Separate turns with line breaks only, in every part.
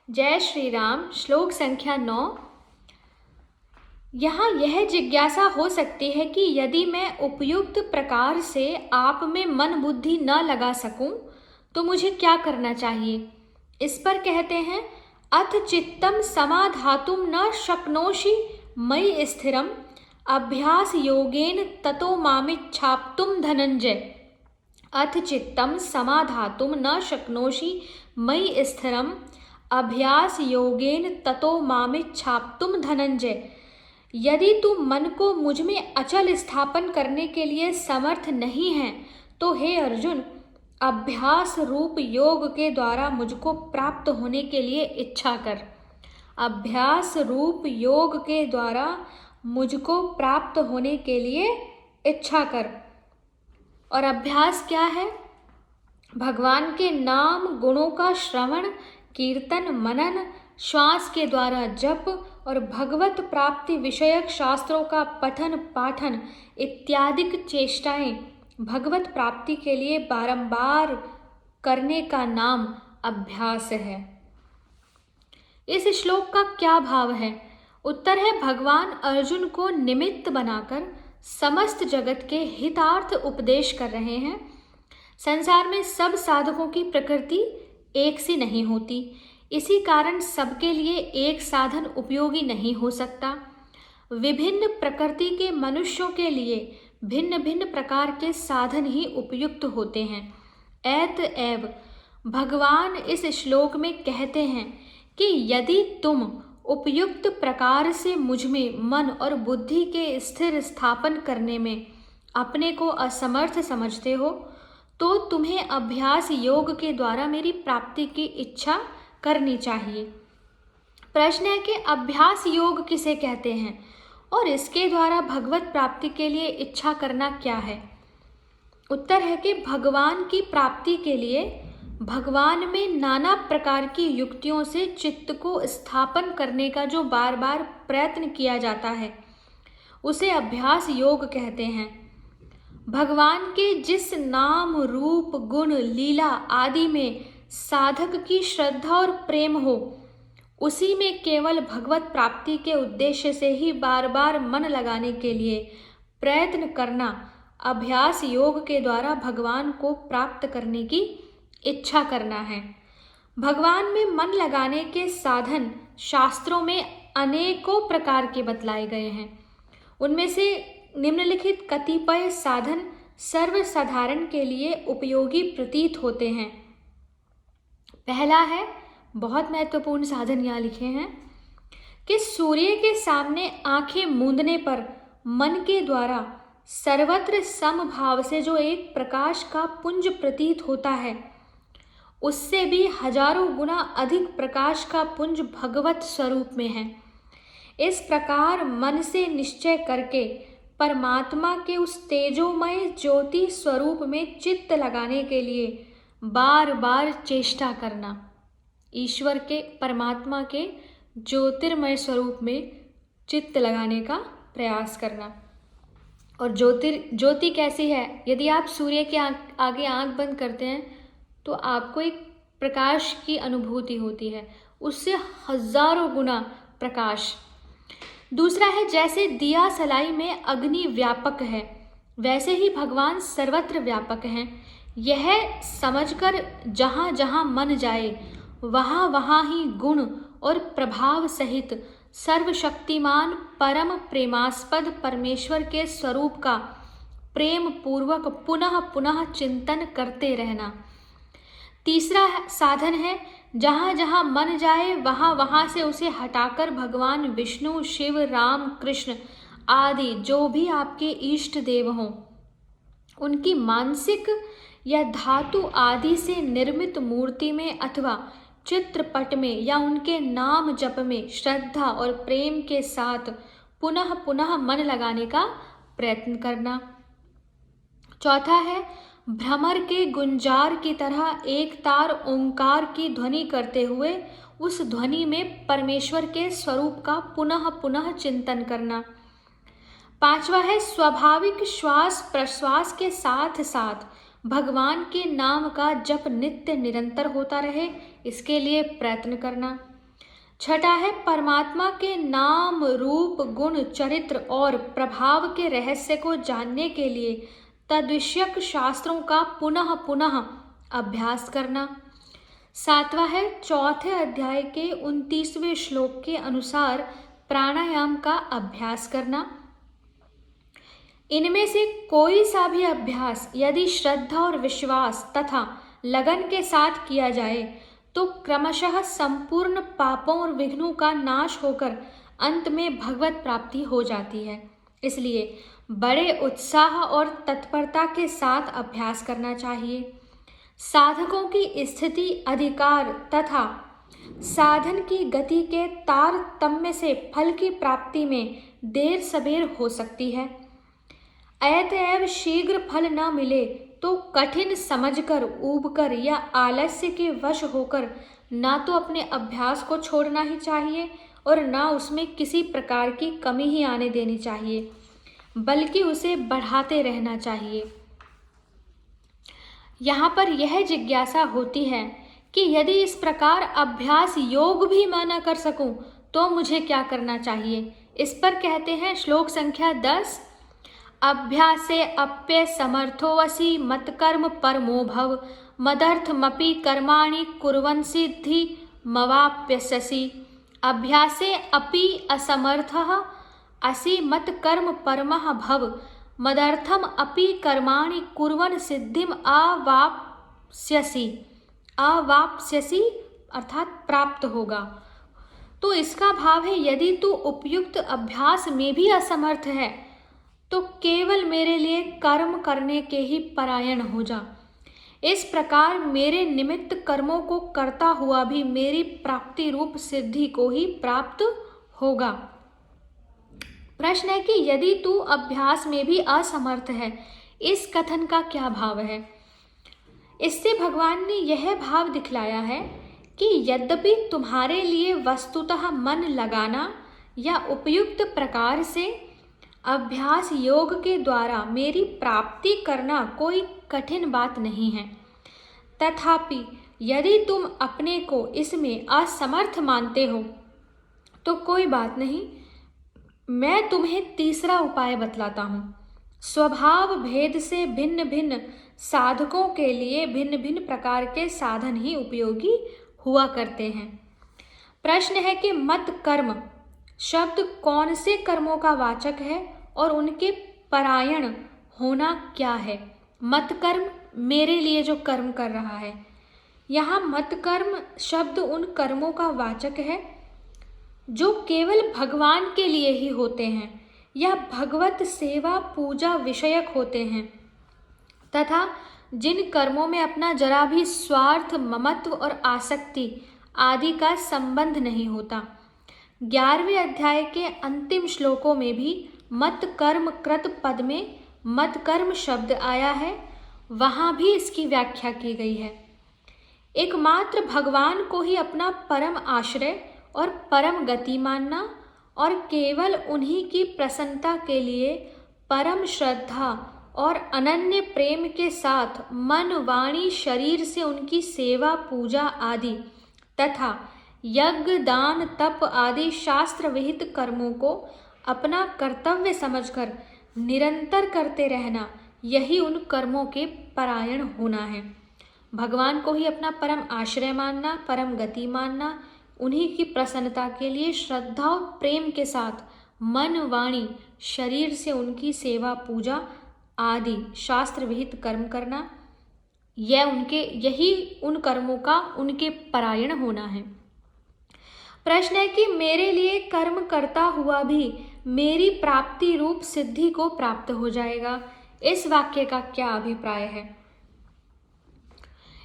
जय श्री राम। श्लोक संख्या 9। यहाँ यह जिज्ञासा हो सकती है कि यदि मैं उपयुक्त प्रकार से आप में मन बुद्धि न लगा सकूं तो मुझे क्या करना चाहिए। इस पर कहते हैं, अथ चित्तम समाधातुम न शक्नोषि मयि स्थिरम अभ्यास योगेन ततो मामिच्छाप्तुम धनंजय। अथ चित्तम समाधातुम न शक्नोषि मयि स्थिरम अभ्यास योगेन ततो मामिच्छाप्तुम धनंजय। यदि तू मन को मुझ में अचल स्थापन करने के लिए समर्थ नहीं है तो हे अर्जुन, अभ्यास रूप योग के द्वारा मुझको प्राप्त होने के लिए इच्छा कर। अभ्यास रूप योग के द्वारा मुझको प्राप्त होने के लिए इच्छा कर। और अभ्यास क्या है? भगवान के नाम गुणों का श्रवण, कीर्तन, मनन, श्वास के द्वारा जप और भगवत प्राप्ति विषयक शास्त्रों का पठन पाठन इत्यादि चेष्टाएं भगवत प्राप्ति के लिए बारंबार करने का नाम अभ्यास है। इस श्लोक का क्या भाव है? उत्तर है, भगवान अर्जुन को निमित्त बनाकर समस्त जगत के हितार्थ उपदेश कर रहे हैं। संसार में सब साधकों की प्रकृति एक सी नहीं होती, इसी कारण सबके लिए एक साधन उपयोगी नहीं हो सकता। विभिन्न प्रकृति के मनुष्यों के लिए भिन्न भिन्न प्रकार के साधन ही उपयुक्त होते हैं। अतएव भगवान इस श्लोक में कहते हैं कि यदि तुम उपयुक्त प्रकार से मुझ में मन और बुद्धि के स्थिर स्थापन करने में अपने को असमर्थ समझते हो तो तुम्हें अभ्यास योग के द्वारा मेरी प्राप्ति की इच्छा करनी चाहिए। प्रश्न है कि अभ्यास योग किसे कहते हैं और इसके द्वारा भगवत प्राप्ति के लिए इच्छा करना क्या है? उत्तर है कि भगवान की प्राप्ति के लिए भगवान में नाना प्रकार की युक्तियों से चित्त को स्थापन करने का जो बार बार प्रयत्न किया जाता है उसे अभ्यास योग कहते हैं। भगवान के जिस नाम, रूप, गुण, लीला आदि में साधक की श्रद्धा और प्रेम हो, उसी में केवल भगवत प्राप्ति के उद्देश्य से ही बार बार मन लगाने के लिए प्रयत्न करना अभ्यास योग के द्वारा भगवान को प्राप्त करने की इच्छा करना है। भगवान में मन लगाने के साधन शास्त्रों में अनेकों प्रकार के बतलाए गए हैं। उनमें से निम्नलिखित कतिपय साधन सर्वसाधारण के लिए उपयोगी प्रतीत होते हैं। पहला है, बहुत महत्वपूर्ण साधन यहाँ लिखे हैं कि सूर्य के सामने आंखें मूंदने पर मन के द्वारा सर्वत्र समभाव से जो एक प्रकाश का पुंज प्रतीत होता है, उससे भी हजारों गुना अधिक प्रकाश का पुंज भगवत स्वरूप में है। इस प्रकार मन से निश्चय करके परमात्मा के उस तेजोमय ज्योति स्वरूप में चित्त लगाने के लिए बार बार चेष्टा करना। ईश्वर के, परमात्मा के ज्योतिर्मय स्वरूप में चित्त लगाने का प्रयास करना। और ज्योति कैसी है? यदि आप सूर्य के आगे आंख बंद करते हैं तो आपको एक प्रकाश की अनुभूति होती है, उससे हजारों गुना प्रकाश। दूसरा है, जैसे दिया सलाई में अग्नि व्यापक है, वैसे ही भगवान सर्वत्र व्यापक हैं। यह समझकर जहाँ जहाँ मन जाए वहाँ वहाँ ही गुण और प्रभाव सहित सर्वशक्तिमान परम प्रेमास्पद परमेश्वर के स्वरूप का प्रेम पूर्वक पुनः पुनः चिंतन करते रहना। तीसरा साधन है, जहाँ जहाँ मन जाए वहाँ वहाँ से उसे हटाकर भगवान विष्णु, शिव, राम, कृष्ण आदि जो भी आपके इष्ट देव हों, उनकी मानसिक या धातु आदि से निर्मित मूर्ति में अथवा चित्रपट में या उनके नाम जप में श्रद्धा और प्रेम के साथ पुनः पुनः मन लगाने का प्रयत्न करना। चौथा है, भ्रमर के गुंजार की तरह एक तार ओंकार की ध्वनि करते हुए उस ध्वनि में परमेश्वर के स्वरूप का पुनः पुनः चिंतन करना। पांचवा है, स्वाभाविक श्वास प्रश्वास के साथ साथ भगवान के नाम का जप नित्य निरंतर होता रहे, इसके लिए प्रयत्न करना। छठा है परमात्मा के नाम, रूप, गुण, चरित्र और प्रभाव के रहस्य को जानने के लिए तद्विषयक शास्त्रों का पुनः पुनः अभ्यास करना। सातवां है चौथे अध्याय के 29वें श्लोक के अनुसार प्राणायाम का अभ्यास करना। इनमें से कोई सा भी अभ्यास यदि श्रद्धा और विश्वास तथा लगन के साथ किया जाए तो क्रमशः संपूर्ण पापों और विघ्नों का नाश होकर अंत में भगवत प्राप्ति हो जाती है। इसलिए बड़े उत्साह और तत्परता के साथ अभ्यास करना चाहिए। साधकों की स्थिति, अधिकार तथा साधन की गति के तारतम्य से फल की प्राप्ति में देर सबेर हो सकती है। अतएव शीघ्र फल न मिले तो कठिन समझकर, ऊबकर या आलस्य के वश होकर ना तो अपने अभ्यास को छोड़ना ही चाहिए और ना उसमें किसी प्रकार की कमी ही आने देनी चाहिए, बल्कि उसे बढ़ाते रहना चाहिए। यहाँ पर यह जिज्ञासा होती है कि यदि इस प्रकार अभ्यास योग भी मैं न कर सकूं तो मुझे क्या करना चाहिए। इस पर कहते हैं श्लोक संख्या 10, अभ्यासे अप्य समर्थोऽसि मत्कर्म परमो भव मदर्थमपि कर्माणि कुर्वन् सिद्धि मवाप्यसि। अभ्यासे अपि असमर्थः असि मत्कर्म परमः भव मदर्थम अपि कर्माणि कुर्वन् सिद्धिम अवाप्स्यसि। अवाप्स्यसि अर्थात प्राप्त होगा। तो इसका भाव है यदि तू उपयुक्त अभ्यास में भी असमर्थ है तो केवल मेरे लिए कर्म करने के ही परायण हो जा। इस प्रकार मेरे निमित्त कर्मों को करता हुआ भी मेरी प्राप्ति रूप सिद्धि को ही प्राप्त होगा। प्रश्न है कि यदि तू अभ्यास में भी असमर्थ है, इस कथन का क्या भाव है। इससे भगवान ने यह भाव दिखलाया है कि यद्यपि तुम्हारे लिए वस्तुतः मन लगाना या उपयुक्त प्रकार से अभ्यास योग के द्वारा मेरी प्राप्ति करना कोई कठिन बात नहीं है, तथापि यदि तुम अपने को इसमें असमर्थ मानते हो तो कोई बात नहीं, मैं तुम्हें तीसरा उपाय बतलाता हूँ। स्वभाव भेद से भिन्न भिन्न साधकों के लिए भिन्न भिन्न प्रकार के साधन ही उपयोगी हुआ करते हैं। प्रश्न है कि मत कर्म शब्द कौन से कर्मों का वाचक है और उनके परायण होना क्या है। मत कर्म मेरे लिए जो कर्म कर रहा है। यहाँ मत कर्म शब्द उन कर्मों का वाचक है जो केवल भगवान के लिए ही होते हैं या भगवत सेवा पूजा विषयक होते हैं तथा जिन कर्मों में अपना जरा भी स्वार्थ, ममत्व और आसक्ति आदि का संबंध नहीं होता। 11वें अध्याय के अंतिम श्लोकों में भी मत कर्म कृत पद में मत कर्म शब्द आया है, वहाँ भी इसकी व्याख्या की गई है। एकमात्र भगवान को ही अपना परम आश्रय और परम गति मानना और केवल उन्हीं की प्रसन्नता के लिए परम श्रद्धा और अनन्य प्रेम के साथ मन, वाणी, शरीर से उनकी सेवा पूजा आदि तथा यज्ञ, दान, तप आदि शास्त्र विहित कर्मों को अपना कर्तव्य समझकर निरंतर करते रहना, यही उन कर्मों के परायण होना है। भगवान को ही अपना परम आश्रय मानना, परम गति मानना, उन्हीं की प्रसन्नता के लिए श्रद्धा और प्रेम के साथ मन, वाणी, शरीर से उनकी सेवा पूजा आदि शास्त्र विहित कर्म करना, यही उन कर्मों का उनके परायण होना है। प्रश्न है कि मेरे लिए कर्म करता हुआ भी मेरी प्राप्ति रूप सिद्धि को प्राप्त हो जाएगा। इस वाक्य का क्या अभिप्राय है।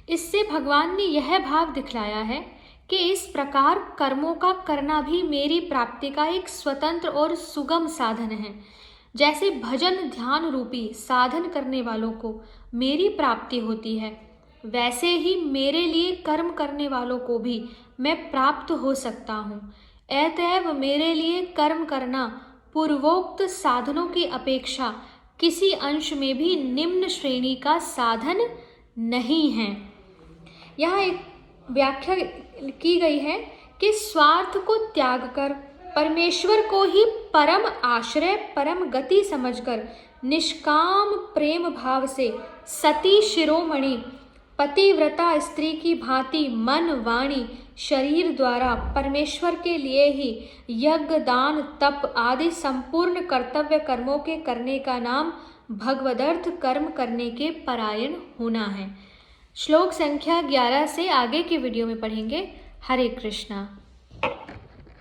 इससे भगवान ने यह भाव दिखलाया है कि इस प्रकार कर्मों का करना भी मेरी प्राप्ति का एक स्वतंत्र और सुगम साधन है। जैसे भजन ध्यान रूपी साधन करने वालों को मेरी प्राप्ति होती है, वैसे ही मेरे लिए कर्म करने वालों को भी मैं प्राप्त हो सकता हूँ। अतएव मेरे लिए कर्म करना पूर्वोक्त साधनों की अपेक्षा किसी अंश में भी निम्न श्रेणी का साधन नहीं है। यहाँ एक व्याख्या की गई है कि स्वार्थ को त्याग कर परमेश्वर को ही परम आश्रय परम गति समझकर निष्काम प्रेम भाव से सती शिरोमणि पतिव्रता स्त्री की भांति मन वाणी शरीर द्वारा परमेश्वर के लिए ही यज्ञ दान तप आदि संपूर्ण कर्तव्य कर्मों के करने का नाम भगवदर्थ कर्म करने के परायण होना है। श्लोक संख्या 11 से आगे की वीडियो में पढ़ेंगे। हरे कृष्णा।